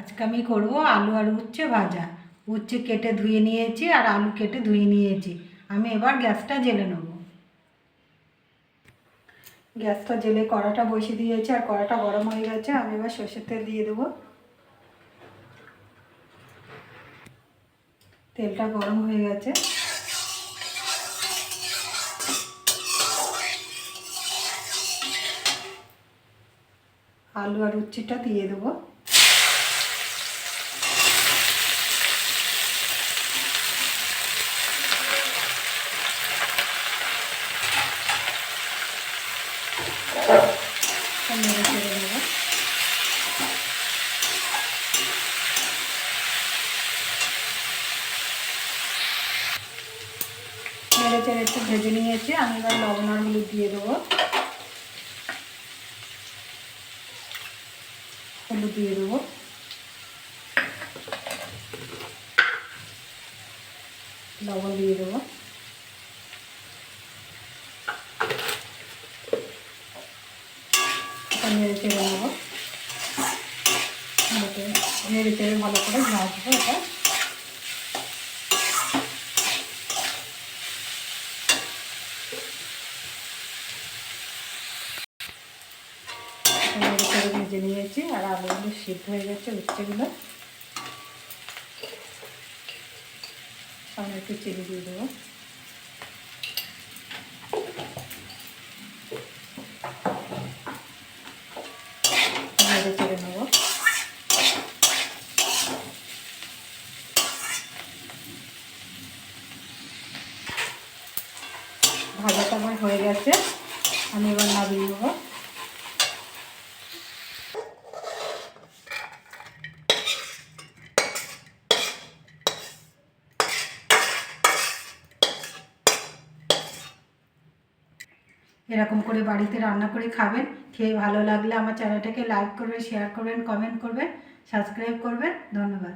আজকে আমি করবো আলু আর উচ্ছে ভাজা। উচ্ছে কেটে ধুয়ে নিয়েছি আর আলু কেটে ধুয়ে নিয়েছি। আমি এবার গ্যাসটা জ্বেলে নেব। গ্যাসটা জ্বেলে কড়াটা বসিয়ে দিয়েছি আর কড়াটা গরম হয়ে গেছে। আমি এবার সর্ষের তেল দিয়ে দেবো। তেলটা গরম হয়ে গেছে। আলু আর উচ্ছেটা দিয়ে দেবো। নেড়ে চেড়ে দেবো। নেড়ে চেড়ে একটু ভেজে নিয়েছি। আমি এবার লবণ আর হলুদ দিয়ে দেবো। হলুদ দিয়ে দেবো। লবণ দিয়ে দেবো। নেড়ে চেড়ে নেবো। নেড়ে চেড়ে ভালো করে ভাজবো এটা। নেড়ে চেড়ে ভেজে নিয়েছি আর আলুগুলো সিদ্ধ হয়ে গেছে। উচ্ছেগুলো সামনে একটু চিনি দিয়ে দেবো। নেড়ে চেড়ে নেবো। ভাজাটা আমার হয়ে গেছে। আমি এবার নামিয়ে নেবো। এরকম করে বাড়িতে রান্না করে খাবেন। খেয়ে ভালো লাগলে আমার চ্যানেলটাকে লাইক করবেন, শেয়ার করবেন, কমেন্ট করবেন, সাবস্ক্রাইব করবেন। ধন্যবাদ।